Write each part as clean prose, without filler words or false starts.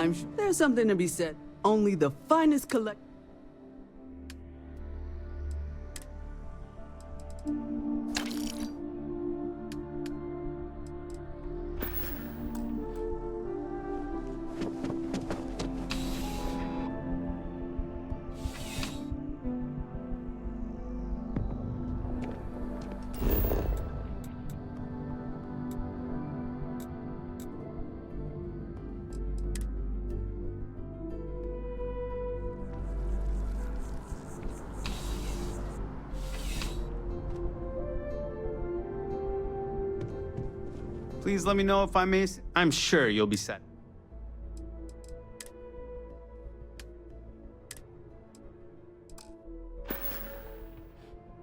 I'm sure there's something to be said. Only the finest collect. Please let me know if I may. I'm sure you'll be set.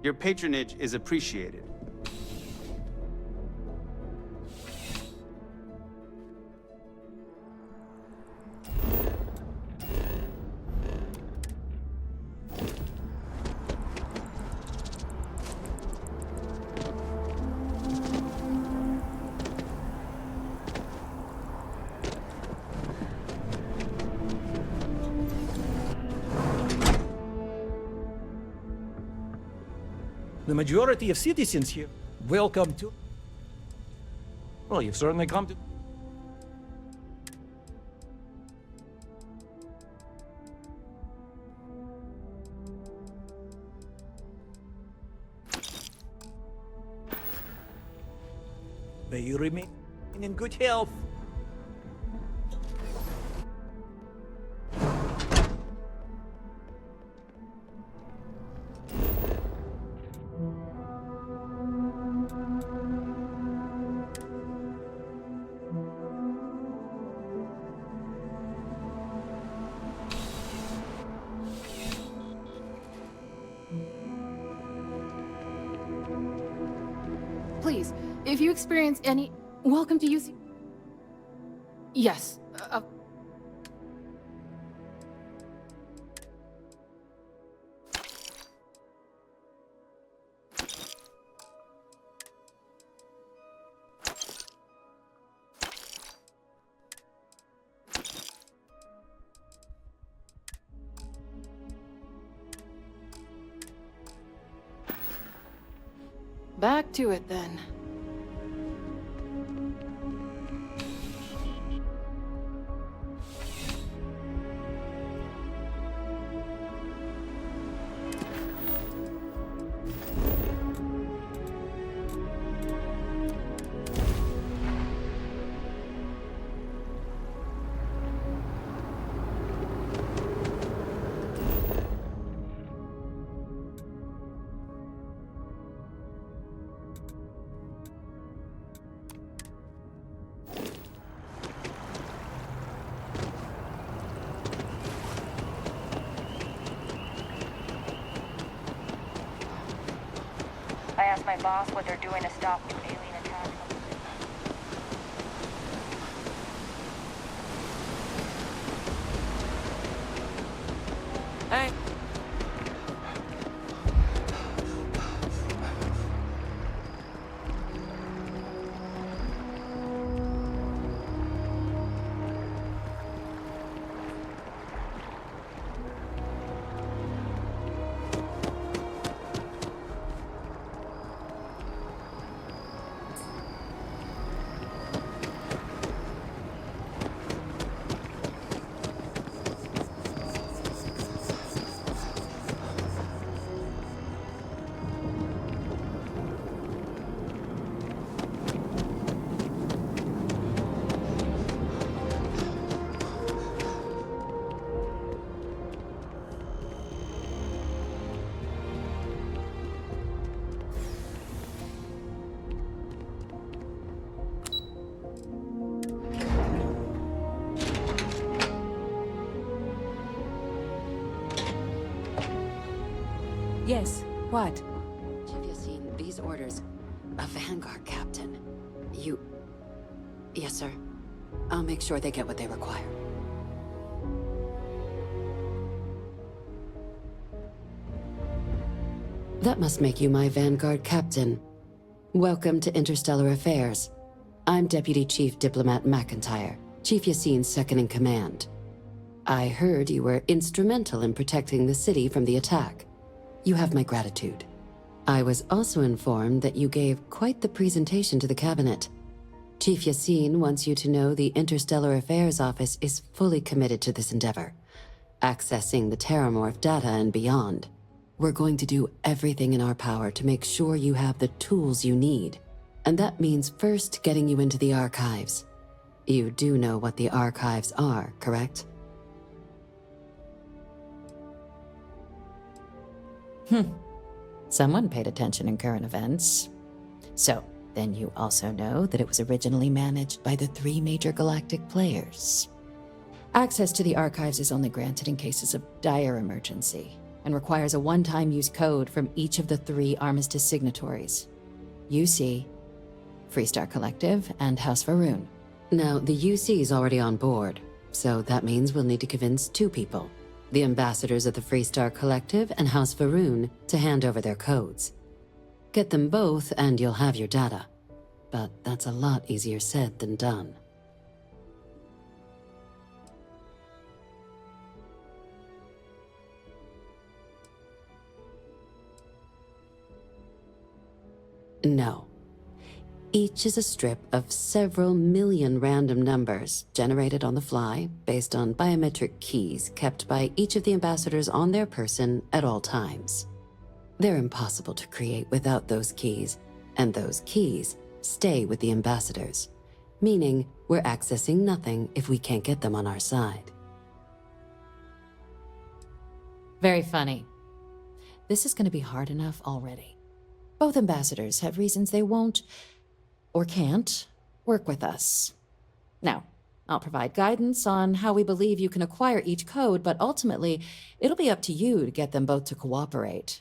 Your patronage is appreciated. The majority of citizens here welcome to... Well, you've certainly come to... May you remain in good health. Please, if you experience any... Welcome to UC... Yes. Back to it, then. I asked my boss what they're doing to stop new alien attacks. Hey. Yes, what? Have you seen these orders? A Vanguard captain. You... Yes, sir. I'll make sure they get what they require. That must make you my Vanguard captain. Welcome to Interstellar Affairs. I'm Deputy Chief Diplomat McIntyre. Chief Yassine's second-in-command. I heard you were instrumental in protecting the city from the attack. You have my gratitude. I was also informed that you gave quite the presentation to the cabinet. Chief Yassine wants you to know the Interstellar Affairs Office is fully committed to this endeavor, accessing the Terramorph data and beyond. We're going to do everything in our power to make sure you have the tools you need. And that means first getting you into the archives. You do know what the archives are, correct? Someone paid attention in current events. So, then you also know that it was originally managed by the 3 major galactic players. Access to the archives is only granted in cases of dire emergency, and requires a one-time use code from each of the 3 Armistice signatories. UC, Freestar Collective, and House Varun. Now, the UC is already on board, so that means we'll need to convince 2 people. The ambassadors of the Freestar Collective and House Varun to hand over their codes. Get them both and you'll have your data. But that's a lot easier said than done. No. Each is a strip of several million random numbers generated on the fly based on biometric keys kept by each of the ambassadors on their person at all times. They're impossible to create without those keys, and those keys stay with the ambassadors, meaning we're accessing nothing if we can't get them on our side. Very funny. This is going to be hard enough already. Both ambassadors have reasons they won't, or can't, work with us. Now, I'll provide guidance on how we believe you can acquire each code, but ultimately, it'll be up to you to get them both to cooperate.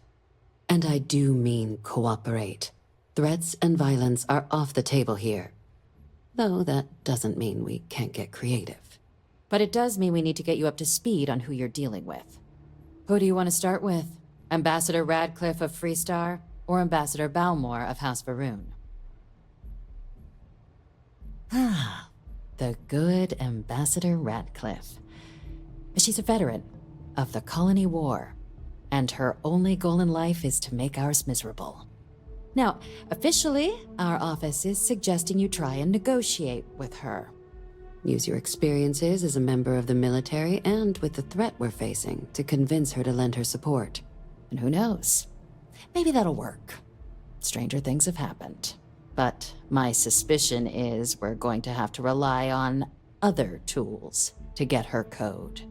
And I do mean cooperate. Threats and violence are off the table here. Though that doesn't mean we can't get creative. But it does mean we need to get you up to speed on who you're dealing with. Who do you want to start with? Ambassador Radcliffe of Freestar, or Ambassador Balmore of House Varun? Ah, the good Ambassador Radcliffe. She's a veteran of the Colony War, and her only goal in life is to make ours miserable. Now, officially, our office is suggesting you try and negotiate with her. Use your experiences as a member of the military and with the threat we're facing to convince her to lend her support. And who knows? Maybe that'll work. Stranger things have happened. But my suspicion is we're going to have to rely on other tools to get her code.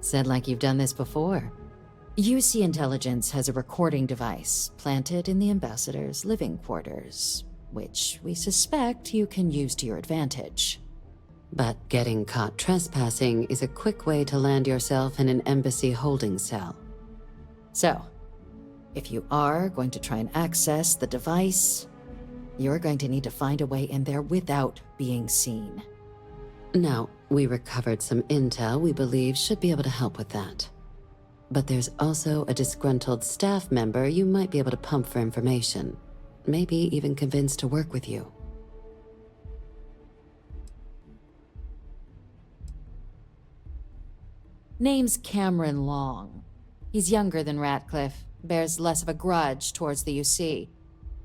Said like you've done this before. UC Intelligence has a recording device planted in the ambassador's living quarters, which we suspect you can use to your advantage. But getting caught trespassing is a quick way to land yourself in an embassy holding cell. So, if you are going to try and access the device, you're going to need to find a way in there without being seen. Now, we recovered some intel we believe should be able to help with that. But there's also a disgruntled staff member you might be able to pump for information. Maybe even convince to work with you. Name's Cameron Long. He's younger than Ratcliffe, bears less of a grudge towards the UC.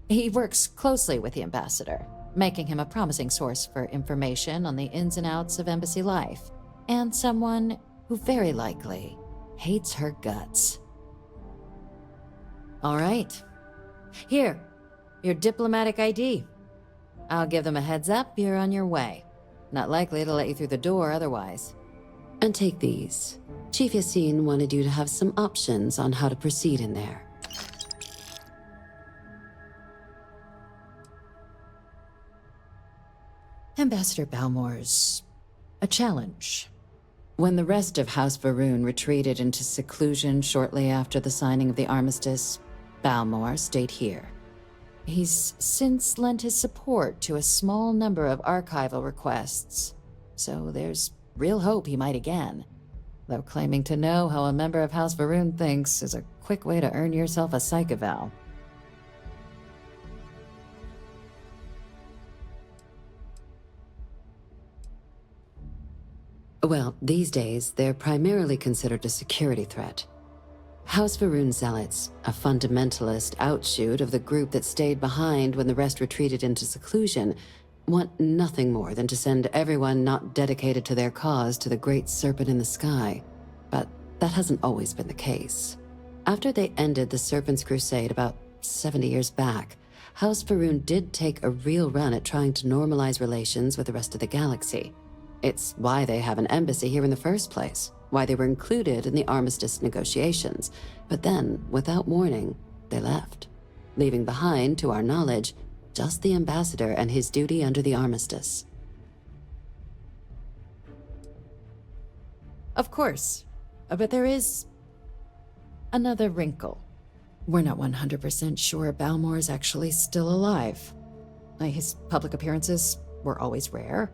He works closely with the ambassador, making him a promising source for information on the ins and outs of embassy life, and someone who very likely hates her guts. All right. Here, your diplomatic ID. I'll give them a heads up you're on your way. Not likely to let you through the door otherwise. And take these. Chief Yassine wanted you to have some options on how to proceed in there. Ambassador Balmore's a challenge. When the rest of House Varun retreated into seclusion shortly after the signing of the armistice, Balmore stayed here. He's since lent his support to a small number of archival requests, so there's real hope he might again. Though claiming to know how a member of House Varun thinks is a quick way to earn yourself a psych eval. Well, these days, they're primarily considered a security threat. House Varun Zealots, a fundamentalist outshoot of the group that stayed behind when the rest retreated into seclusion, want nothing more than to send everyone not dedicated to their cause to the great serpent in the sky. But that hasn't always been the case. After they ended the Serpent's Crusade about 70 years back, House Varun did take a real run at trying to normalize relations with the rest of the galaxy. It's why they have an embassy here in the first place, why they were included in the armistice negotiations. But then, without warning, they left, leaving behind, to our knowledge, just the ambassador and his duty under the armistice. Of course, but there is another wrinkle. We're not 100% sure Balmor is actually still alive. His public appearances were always rare,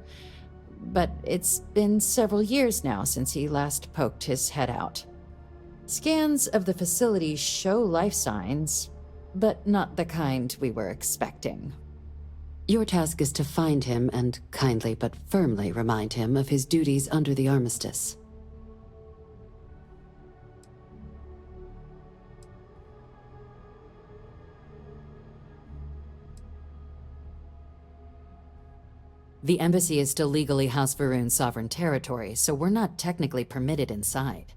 but it's been several years now since he last poked his head out. Scans of the facility show life signs, but not the kind we were expecting. Your task is to find him and kindly but firmly remind him of his duties under the armistice. The embassy is still legally House Varun's sovereign territory, so we're not technically permitted inside.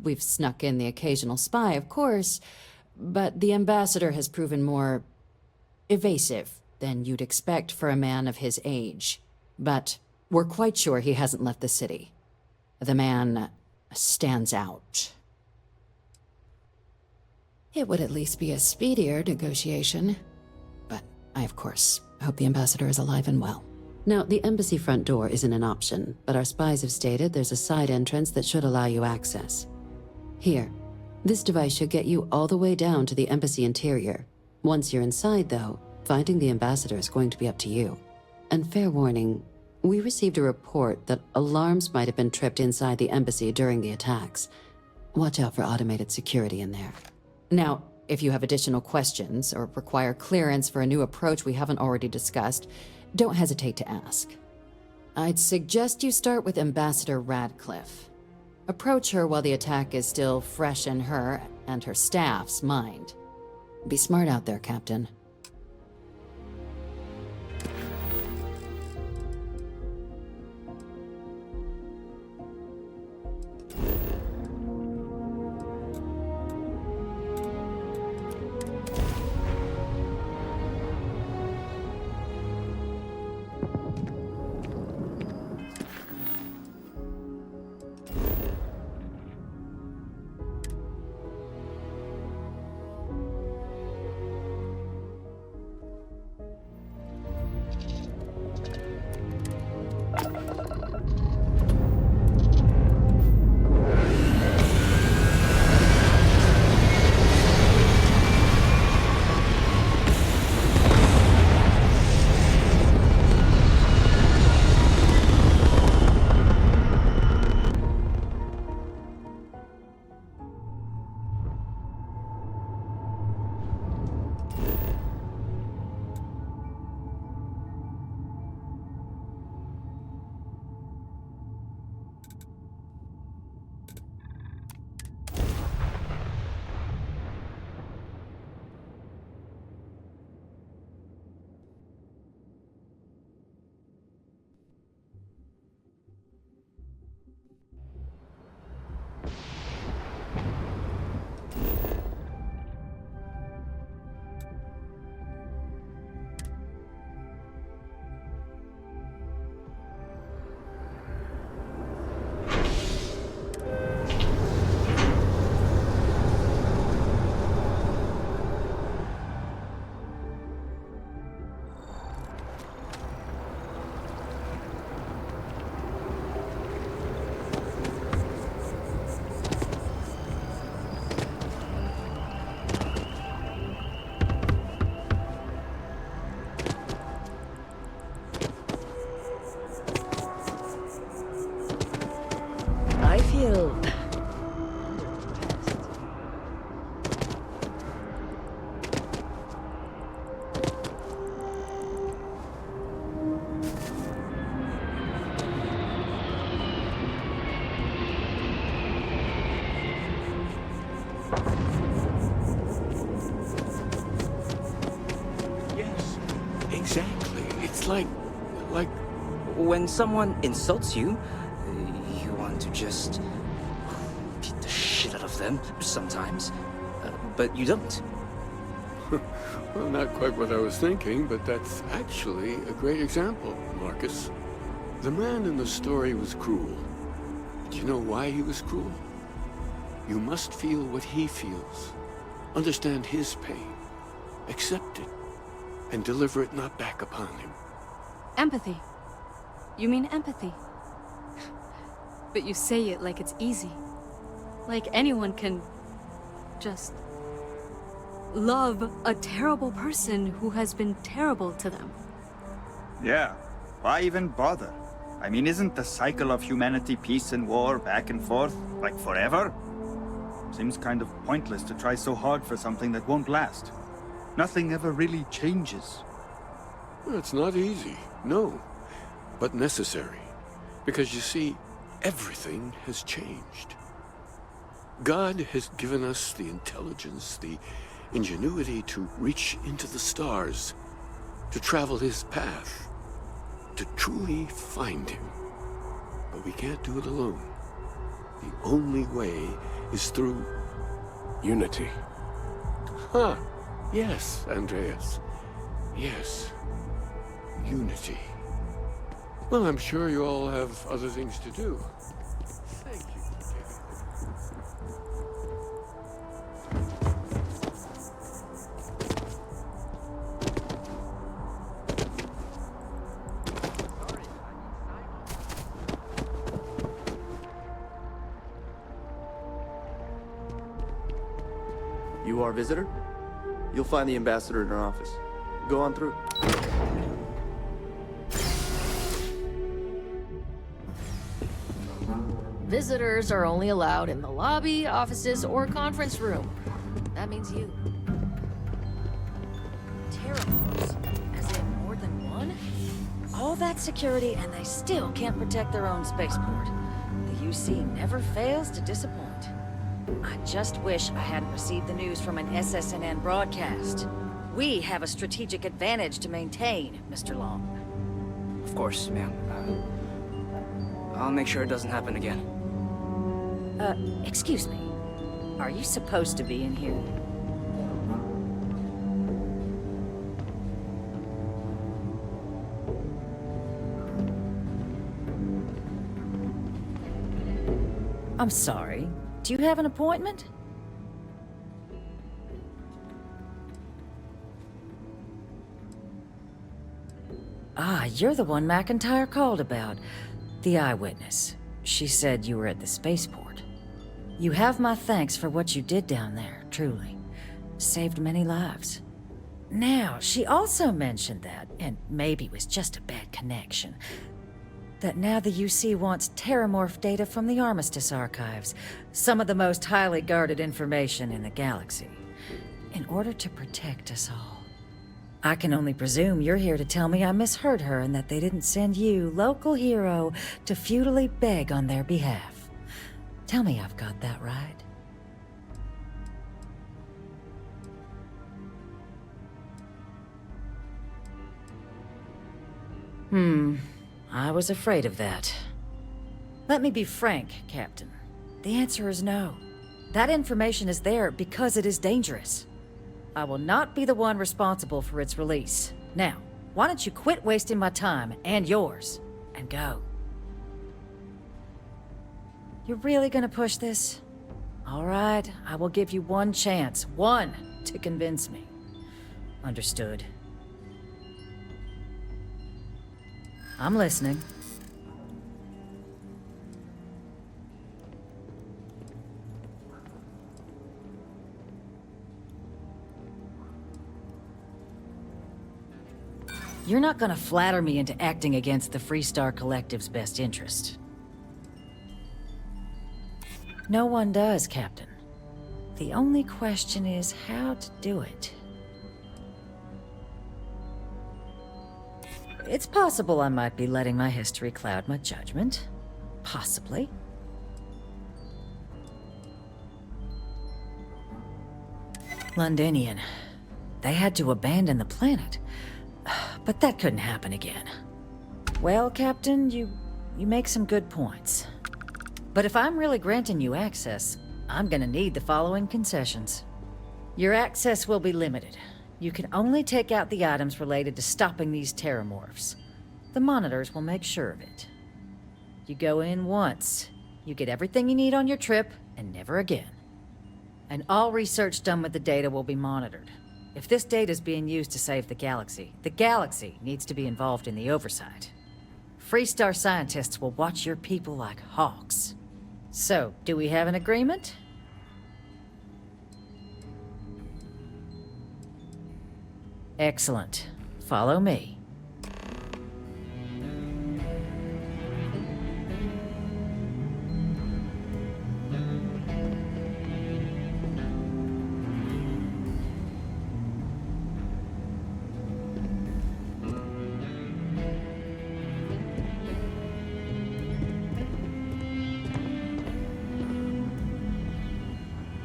We've snuck in the occasional spy, of course, but the ambassador has proven more evasive than you'd expect for a man of his age. But we're quite sure he hasn't left the city. The man stands out. It would at least be a speedier negotiation. But I, of course, hope the ambassador is alive and well. Now, the embassy front door isn't an option, but our spies have stated there's a side entrance that should allow you access. Here, this device should get you all the way down to the embassy interior. Once you're inside, though, finding the ambassador is going to be up to you. And fair warning, we received a report that alarms might have been tripped inside the embassy during the attacks. Watch out for automated security in there. Now, if you have additional questions or require clearance for a new approach we haven't already discussed, don't hesitate to ask. I'd suggest you start with Ambassador Radcliffe. Approach her while the attack is still fresh in her and her staff's mind. Be smart out there, Captain. Exactly. It's like... When someone insults you, you want to just beat the shit out of them sometimes. But you don't. Well, not quite what I was thinking, but that's actually a great example, Marcus. The man in the story was cruel. Do you know why he was cruel? You must feel what he feels. Understand his pain. Accept it. And deliver it not back upon him. Empathy. You mean empathy? But you say it like it's easy. Like anyone can just love a terrible person who has been terrible to them. Yeah, why even bother? I mean, isn't the cycle of humanity peace and war back and forth, like forever? Seems kind of pointless to try so hard for something that won't last. Nothing ever really changes. Well, it's not easy, no, but necessary. Because you see, everything has changed. God has given us the intelligence, the ingenuity to reach into the stars, to travel his path, to truly find him. But we can't do it alone. The only way is through unity. Huh. Yes, Andreas. Yes. Unity. Well, I'm sure you all have other things to do. Thank you. You are a visitor? You'll find the ambassador in her office. Go on through. Visitors are only allowed in the lobby, offices, or conference room. That means you. Terrapors? As in more than one? All that security and they still can't protect their own spaceport. The UC never fails to disappoint. I just wish I hadn't received the news from an SSNN broadcast. We have a strategic advantage to maintain, Mr. Long. Of course, ma'am. I'll make sure it doesn't happen again. Excuse me. Are you supposed to be in here? I'm sorry. Do you have an appointment? Ah, you're the one McIntyre called about. The eyewitness. She said you were at the spaceport. You have my thanks for what you did down there, truly. Saved many lives. Now, she also mentioned that, and maybe it was just a bad connection, that now the UC wants terramorph data from the Armistice archives, some of the most highly guarded information in the galaxy, in order to protect us all. I can only presume you're here to tell me I misheard her and that they didn't send you, local hero, to futilely beg on their behalf. Tell me I've got that right. I was afraid of that. Let me be frank, Captain. The answer is no. That information is there because it is dangerous. I will not be the one responsible for its release. Now, why don't you quit wasting my time and yours, and go? You're really gonna push this? All right, I will give you one chance, one, to convince me. Understood. I'm listening. You're not gonna flatter me into acting against the Freestar Collective's best interest. No one does, Captain. The only question is how to do it. It's possible I might be letting my history cloud my judgment. Possibly. Londinian. They had to abandon the planet. But that couldn't happen again. Well, Captain, you make some good points. But if I'm really granting you access, I'm gonna need the following concessions. Your access will be limited. You can only take out the items related to stopping these terramorphs. The monitors will make sure of it. You go in once, you get everything you need on your trip, and never again. And all research done with the data will be monitored. If this data is being used to save the galaxy needs to be involved in the oversight. Freestar scientists will watch your people like hawks. So, do we have an agreement? Excellent. Follow me.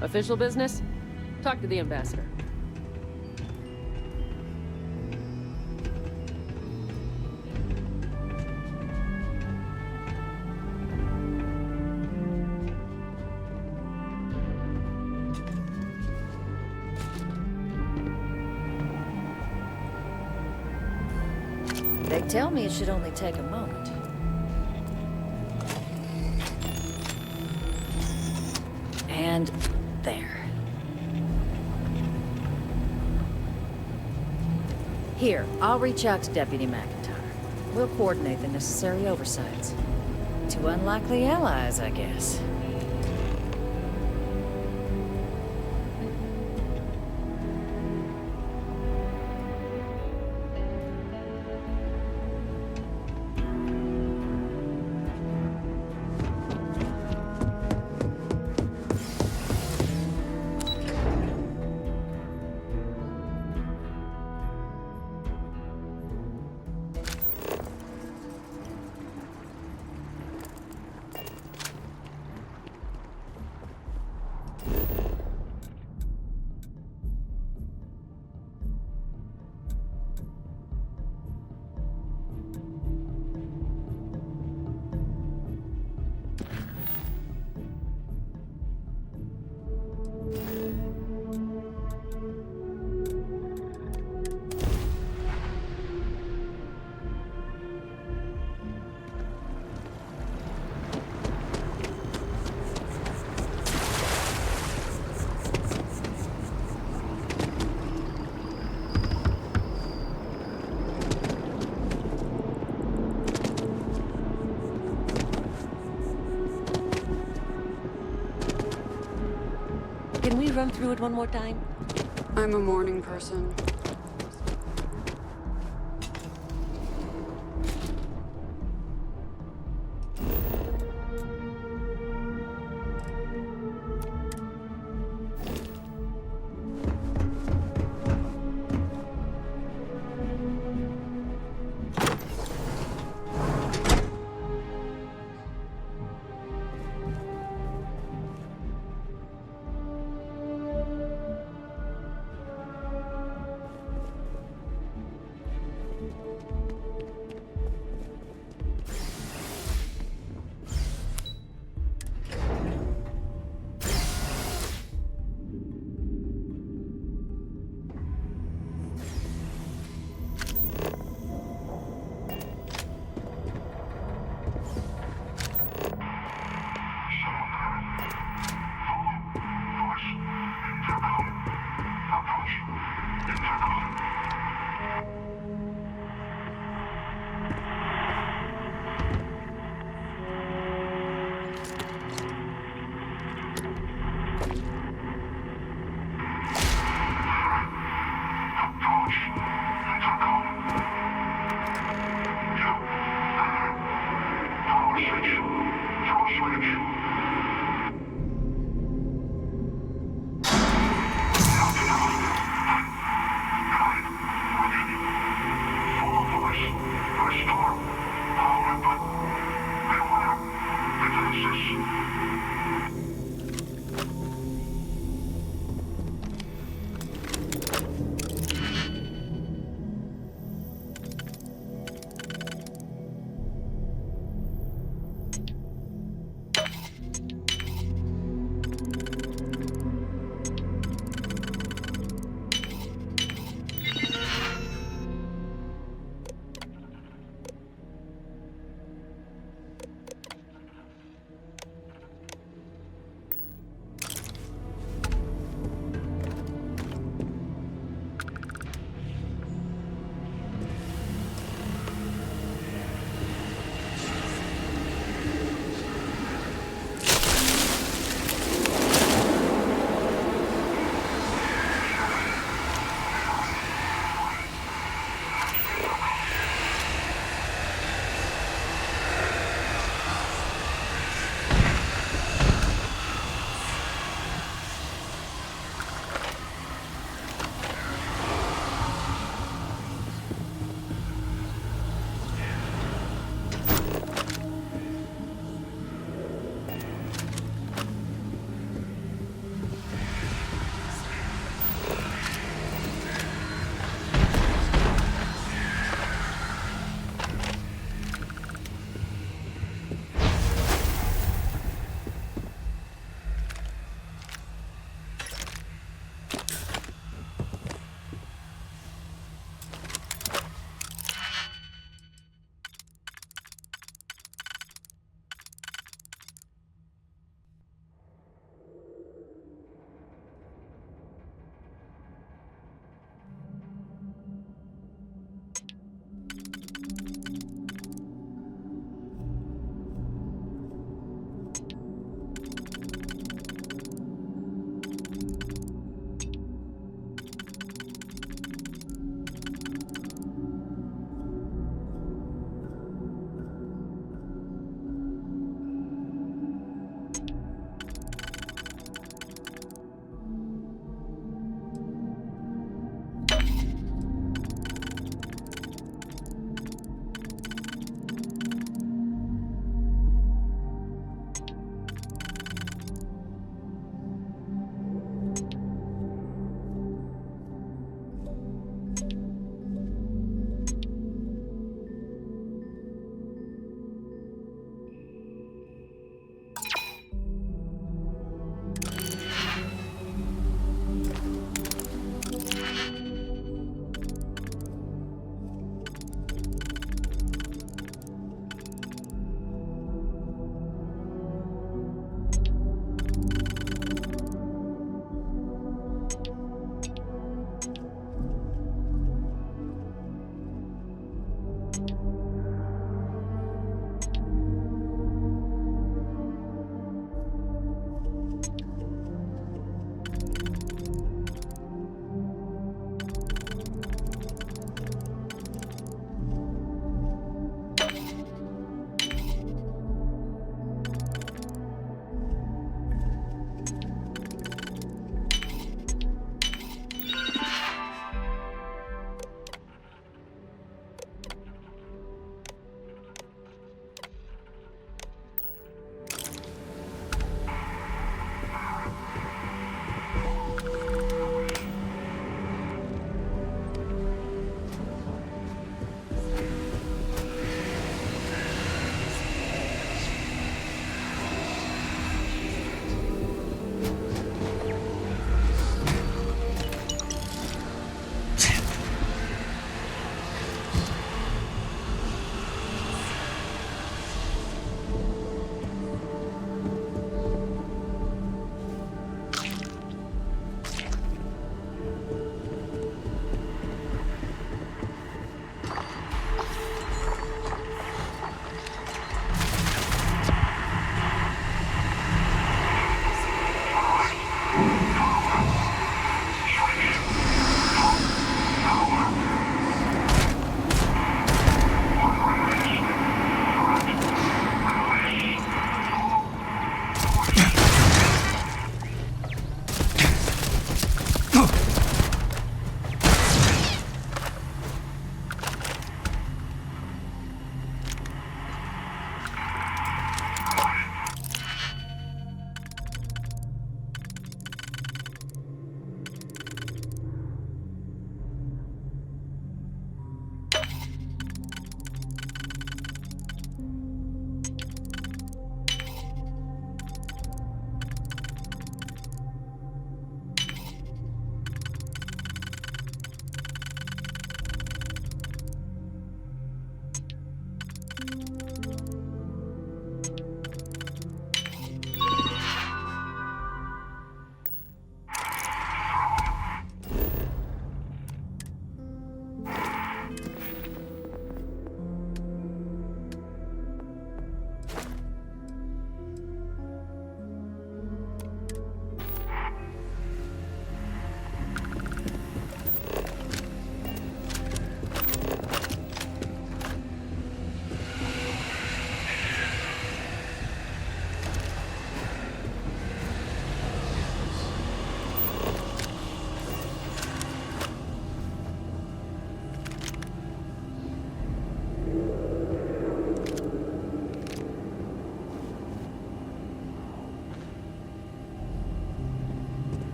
Official business? Talk to the ambassador. They tell me it should only take a moment. And there. Here, I'll reach out to Deputy McIntyre. We'll coordinate the necessary oversights. Two unlikely allies, I guess. Can we run through it one more time? I'm a morning person.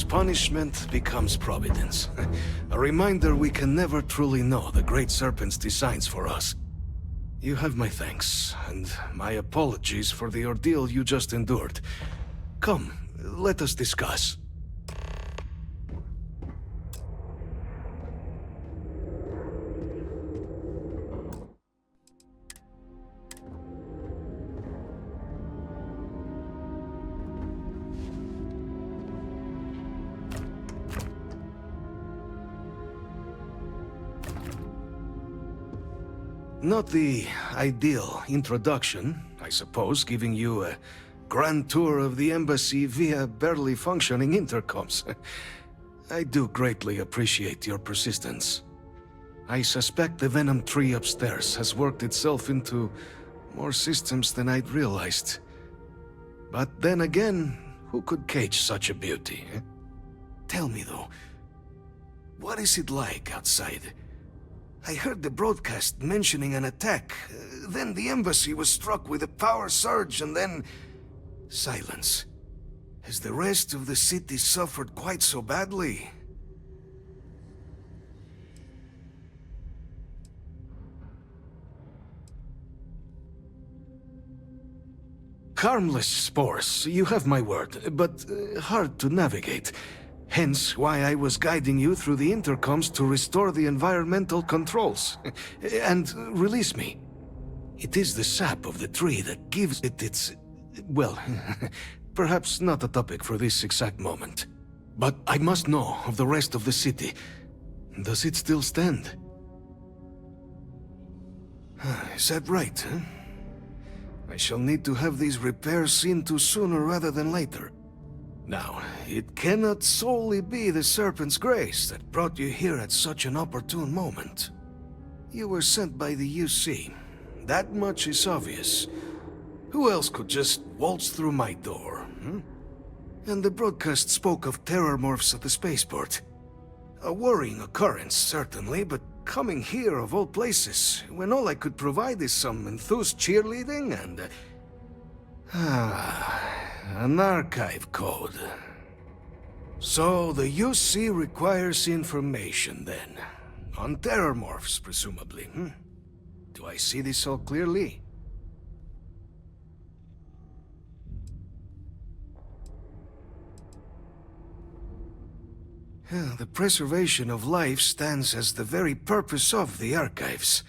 punishment becomes providence. A reminder we can never truly know the Great Serpent's designs for us. You have my thanks, and my apologies for the ordeal you just endured. Come, let us discuss. Not the ideal introduction, I suppose, giving you a grand tour of the embassy via barely functioning intercoms. I do greatly appreciate your persistence. I suspect the Venom tree upstairs has worked itself into more systems than I'd realized. But then again, who could cage such a beauty? Tell me though, what is it like outside? I heard the broadcast mentioning an attack. Then the embassy was struck with a power surge and then... silence. Has the rest of the city suffered quite so badly? Harmless spores, you have my word, but hard to navigate. Hence why I was guiding you through the intercoms to restore the environmental controls. And release me. It is the sap of the tree that gives it its... well, perhaps not a topic for this exact moment. But I must know of the rest of the city. Does it still stand? Is that right, huh? I shall need to have these repairs seen to sooner rather than later. Now, it cannot solely be the Serpent's grace that brought you here at such an opportune moment. You were sent by the UC. That much is obvious. Who else could just waltz through my door, hmm? And the broadcast spoke of terror morphs at the spaceport. A worrying occurrence, certainly, but coming here of all places, when all I could provide is some enthused cheerleading and... an archive code. So the UC requires information, then. On terror morphs, presumably, hmm? Do I see this all clearly? The preservation of life stands as the very purpose of the archives.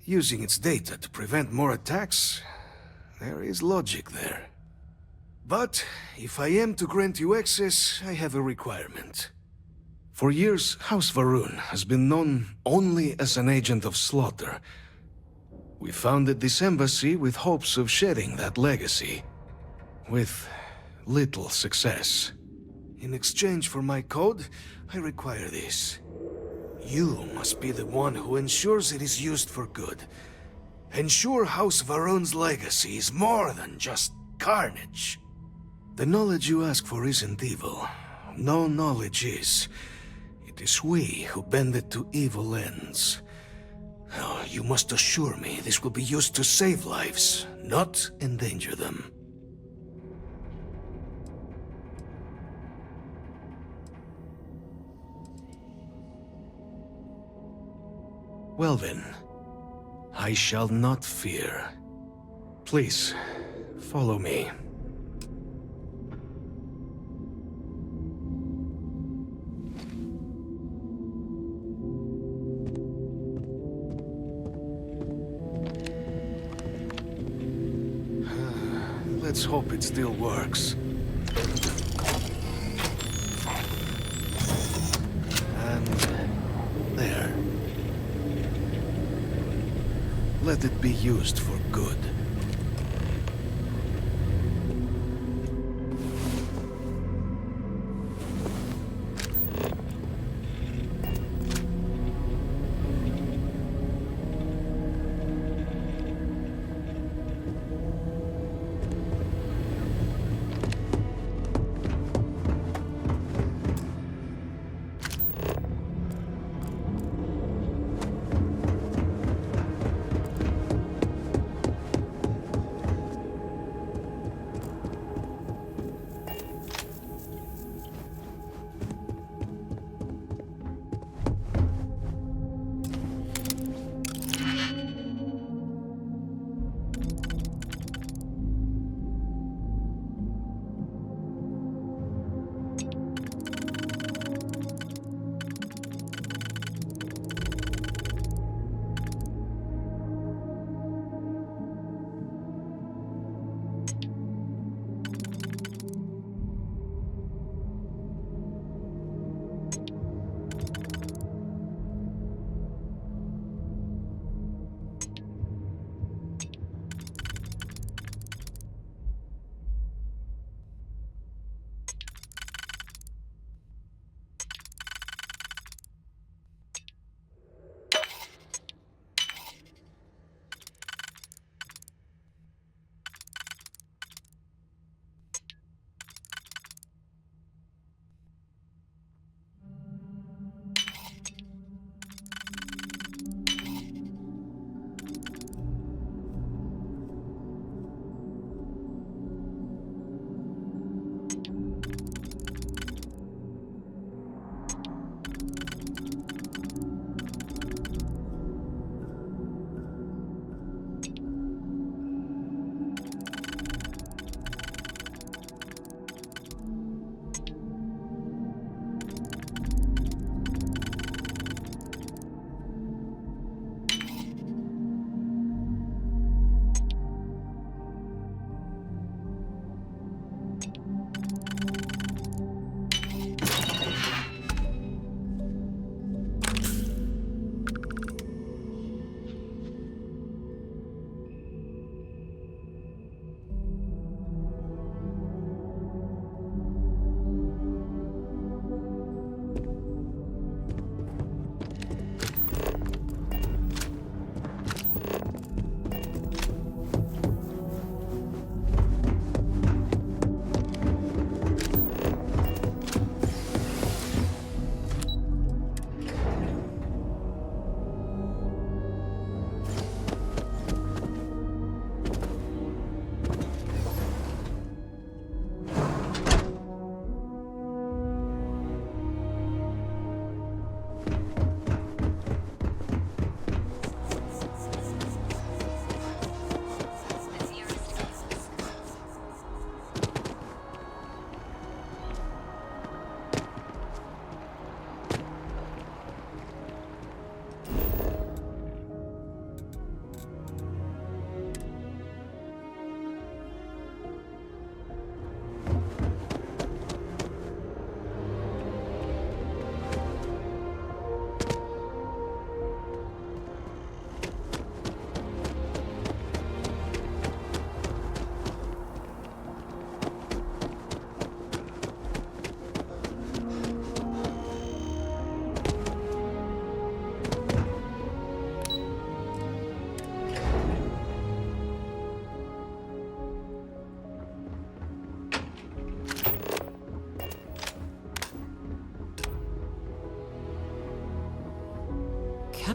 Using its data to prevent more attacks, there is logic there. But if I am to grant you access, I have a requirement. For years, House Varun has been known only as an agent of slaughter. We founded this embassy with hopes of shedding that legacy, with little success. In exchange for my code, I require this. You must be the one who ensures it is used for good. Ensure House Varun's legacy is more than just carnage. The knowledge you ask for isn't evil. No knowledge is. It is we who bend it to evil ends. Oh, you must assure me this will be used to save lives, not endanger them. Well then, I shall not fear. Please, follow me. Let's hope it still works. And there. Let it be used for good.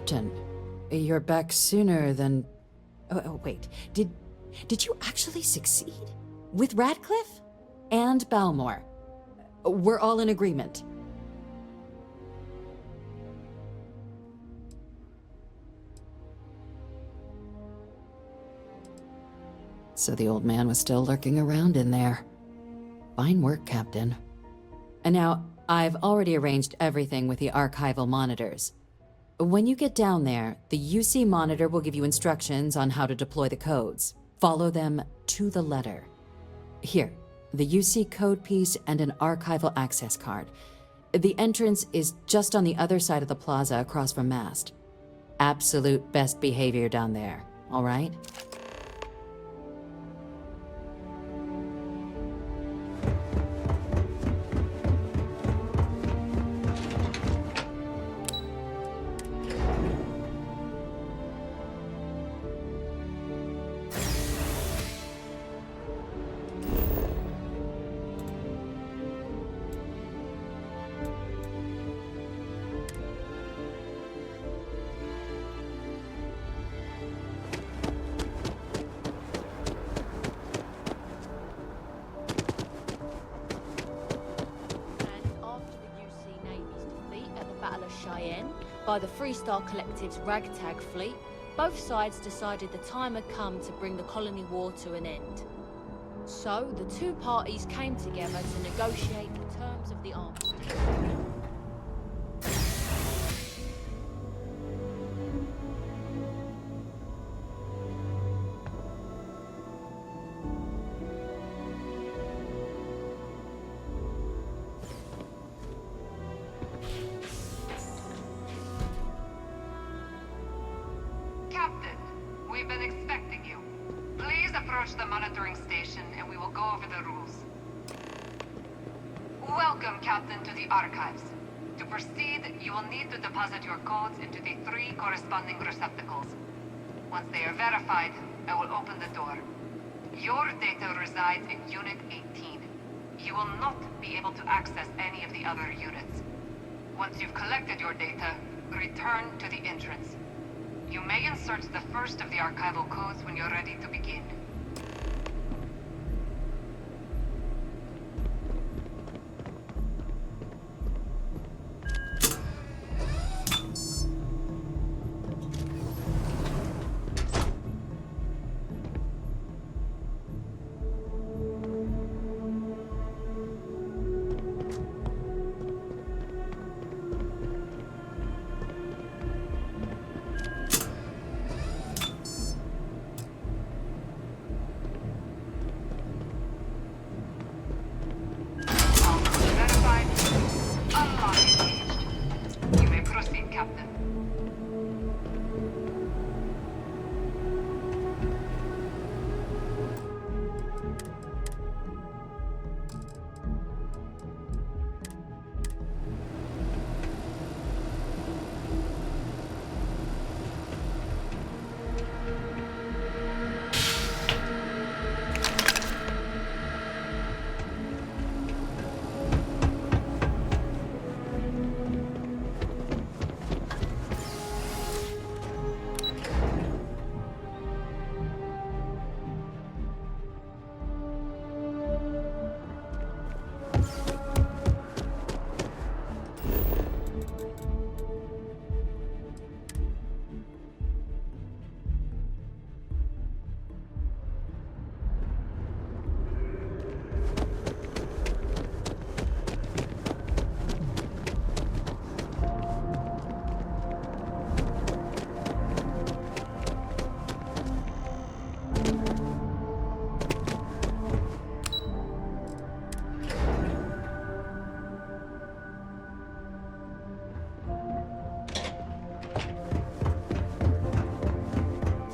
Captain, you're back sooner than... Oh, wait. Did you actually succeed? With Radcliffe? And Balmore? We're all in agreement. So the old man was still lurking around in there. Fine work, Captain. And now, I've already arranged everything with the archival monitors. When you get down there, the UC monitor will give you instructions on how to deploy the codes. Follow them to the letter. Here, the UC code piece and an archival access card. The entrance is just on the other side of the plaza across from Mast. Absolute best behavior down there, all right? By the Freestar Collective's ragtag fleet, both sides decided the time had come to bring the colony war to an end. So, the two parties came together to negotiate the terms of the armistice. We've been expecting you. Please approach the monitoring station and we will go over the rules. Welcome, Captain, to the archives. To proceed, you will need to deposit your codes into the 3 corresponding receptacles. Once they are verified, I will open the door. Your data resides in Unit 18. You will not be able to access any of the other units. Once you've collected your data, return to the entrance. You may insert the first of the archival codes when you're ready to begin.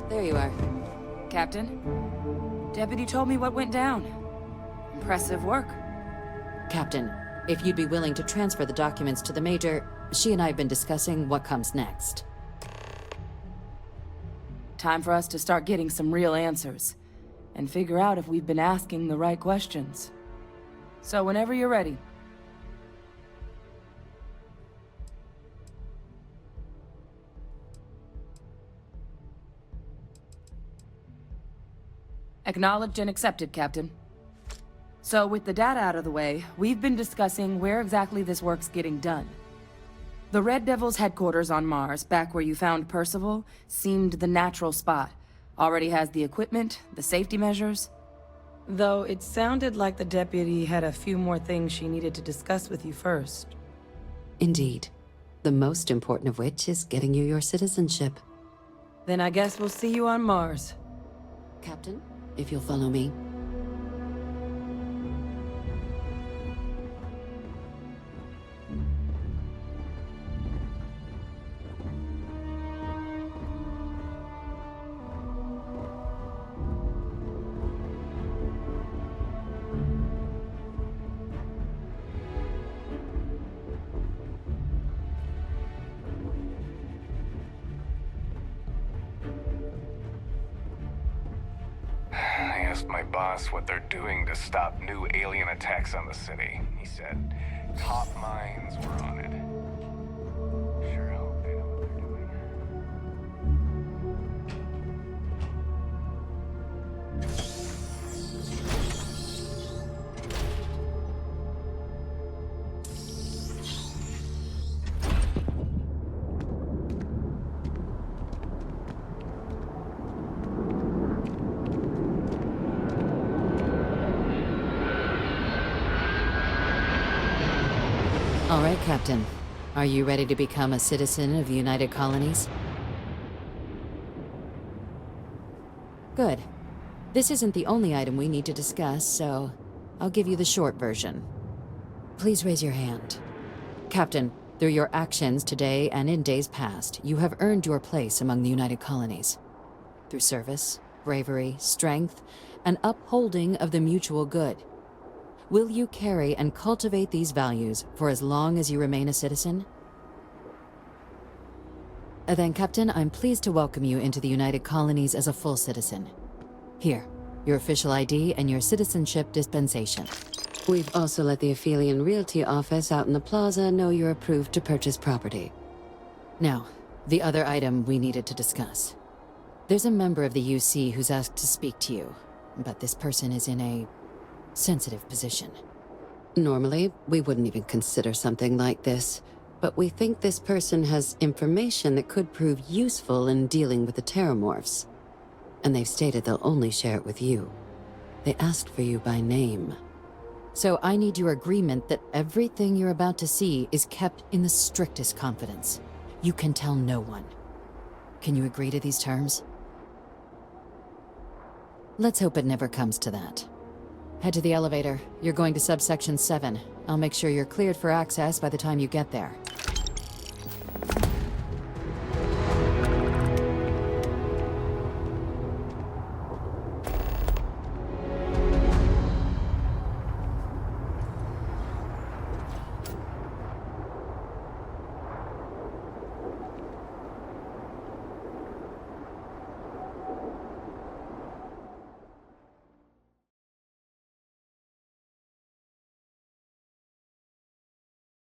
There you are. Captain, Deputy told me what went down. Impressive work. Captain, if you'd be willing to transfer the documents to the Major, she and I have been discussing what comes next. Time for us to start getting some real answers, and figure out if we've been asking the right questions. So whenever you're ready. Acknowledged and accepted, Captain. So with the data out of the way, we've been discussing where exactly this work's getting done. The Red Devil's headquarters on Mars, back where you found Percival, seemed the natural spot. Already has the equipment, the safety measures. Though it sounded like the deputy had a few more things she needed to discuss with you first. Indeed. The most important of which is getting you your citizenship. Then I guess we'll see you on Mars. Captain, if you'll follow me. I asked my boss what they're doing to stop new alien attacks on the city. He said top minds were on it. Sure hope they know what they're doing. All right, Captain. Are you ready to become a citizen of the United Colonies? Good. This isn't the only item we need to discuss, so I'll give you the short version. Please raise your hand. Captain, through your actions today and in days past, you have earned your place among the United Colonies. Through service, bravery, strength, and upholding of the mutual good. Will you carry and cultivate these values for as long as you remain a citizen? Then, Captain, I'm pleased to welcome you into the United Colonies as a full citizen. Here, your official ID and your citizenship dispensation. We've also let the Aphelion Realty office out in the plaza know you're approved to purchase property. Now, the other item we needed to discuss. There's a member of the UC who's asked to speak to you, but this person is in a sensitive position. Normally, we wouldn't even consider something like this, but we think this person has information that could prove useful in dealing with the Terramorphs. And they've stated they'll only share it with you. They asked for you by name. So I need your agreement that everything you're about to see is kept in the strictest confidence. You can tell no one. Can you agree to these terms? Let's hope it never comes to that. Head to the elevator. You're going to subsection 7. I'll make sure you're cleared for access by the time you get there.